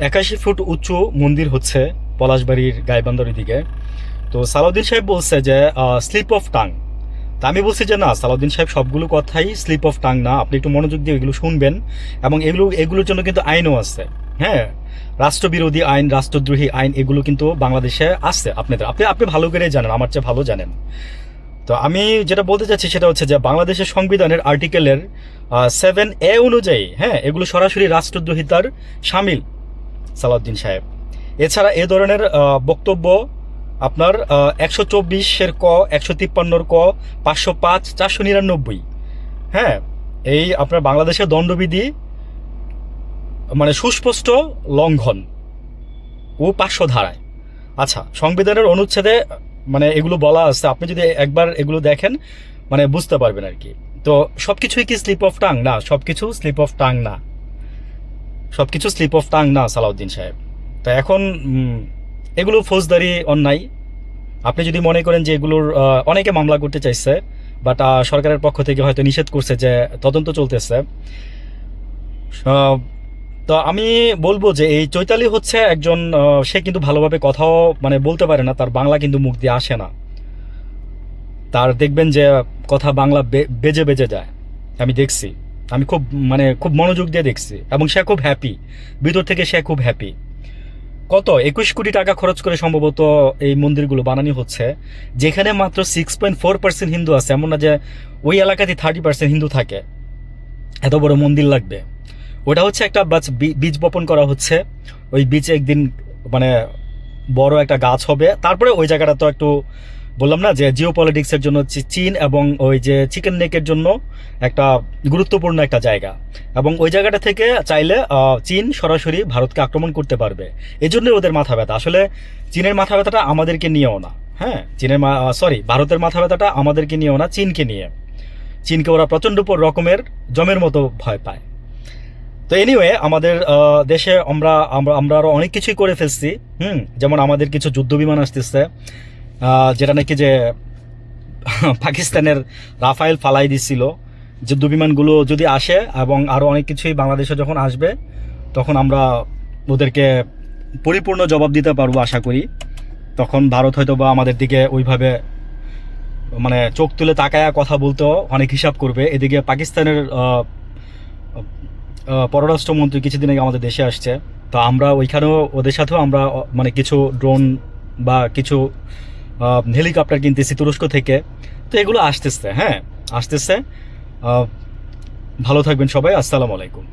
81 foot উঁচু মন্দির হচ্ছে পলাশবাড়ির গাইবান্ধার দিকে। তো সালাউদ্দিন সাহেব বলছে যে স্লিপ অফ টাং। তা আমি বলছি যে না, সালাউদ্দিন সাহেব সবগুলো কথাই স্লিপ অফ টাং না, আপনি একটু মনোযোগ দিয়ে এগুলো শুনবেন। এবং এগুলোর জন্য কিন্তু আইনও আছে। হ্যাঁ, রাষ্ট্রবিরোধী আইন, রাষ্ট্রদ্রোহী আইন, এগুলো কিন্তু বাংলাদেশে আছে। আপনি আপনি ভালো করে জানেন, আমার চেয়ে ভালো জানেন। তো আমি যেটা বলতে চাচ্ছি সেটা হচ্ছে যে বাংলাদেশের সংবিধানের আর্টিকেলের 7A অনুযায়ী, হ্যাঁ, এগুলো সরাসরি রাষ্ট্রদ্রোহিতার সামিল সালাউদ্দিন সাহেব। এছাড়া এ ধরনের বক্তব্য আপনার 124-এর ক, 153-র ক, 505, 499, হ্যাঁ, এই আপনার বাংলাদেশের দণ্ডবিধি মানে সুস্পষ্ট লঙ্ঘন ও 500 ধারায়। আচ্ছা, সংবিধানের অনুচ্ছেদে মানে এগুলো বলা আছে, আপনি যদি একবার এগুলো দেখেন মানে বুঝতে পারবেন আর কি। তো সবকিছুই কি স্লিপ অফ টাং? না, সবকিছু স্লিপ অফ টাং না, সবকিছু স্লিপ অফ টাং না সালাউদ্দিন সাহেব। তো এখন এগুলো ফৌজদারি অন্যায়। আপনি যদি মনে করেন যে এগুলোর অনেকে মামলা করতে চাইছে, বাট সরকারের পক্ষ থেকে হয়তো নিষেধ করছে, যে তদন্ত চলতেছে। তো আমি বলবো যে এই চৈতালি হচ্ছে একজন, সে কিন্তু ভালোভাবে কথাও মানে বলতে পারে না, তার বাংলা কিন্তু মুখ দিয়ে আসে না। তার দেখবেন যে কথা বাংলা বেজে বেজে যায়। আমি দেখছি, আমি খুব মনোযোগ দিয়ে দেখছি, এবং সে খুব হ্যাপি, ভিতর থেকে সে খুব হ্যাপি। কত 21 কোটি টাকা খরচ করে সম্ভবত এই মন্দিরগুলো বানানো হচ্ছে, যেখানে মাত্র 6.4% হিন্দু আছে। এমন না যে ওই এলাকাতে 30% হিন্দু থাকে, এত বড় মন্দির লাগবে। ওটা হচ্ছে একটা বীজ বপন করা হচ্ছে। ওই বীজ একদিন মানে বড় একটা গাছ হবে, তারপরে ওই জায়গাটা তো একটু বললাম না যে জিও পলিটিক্সের জন্য চীন এবং ওই যে চিকেন নেকের জন্য একটা গুরুত্বপূর্ণ একটা জায়গা, এবং ওই জায়গাটা থেকে চাইলে চীন সরাসরি ভারতকে আক্রমণ করতে পারবে। এই জন্যই ওদের মাথা ব্যথা। আসলে চীনের মাথা ব্যথাটা আমাদেরকে নিয়েও না, হ্যাঁ, ভারতের মাথা ব্যথাটা আমাদেরকে নিয়েও না, চীনকে নিয়ে। চীনকে ওরা প্রচণ্ড রকমের জমের মতো ভয় পায়। তো এনিওয়ে, আমাদের দেশে আমরা আমরা আমরা আরও অনেক কিছুই করে ফেলছি। যেমন আমাদের কিছু যুদ্ধ বিমান আসতেছে, যেটা নাকি যে পাকিস্তানের রাফায়েল ফালাই দিছিল। যুদ্ধ বিমানগুলো যদি আসে এবং আরও অনেক কিছুই বাংলাদেশে যখন আসবে, তখন আমরা ওদেরকে পরিপূর্ণ জবাব দিতে পারবো আশা করি। তখন ভারত হয়তো বা আমাদের দিকে ওইভাবে মানে চোখ তুলে তাকায়া কথা বলতেও অনেক হিসাব করবে। এদিকে পাকিস্তানের পররাষ্ট্রমন্ত্রী কিছুদিন আগে আমাদের দেশে আসছে। তো আমরা ওইখানেও ওদের সাথেও আমরা মানে কিছু ড্রোন বা কিছু হেলিকপ্টার কিনতেছি তুরস্ক থেকে। তো এগুলো আসতেছে, হ্যাঁ, আসতেছে। ভালো থাকবেন সবাই। আসসালামু আলাইকুম।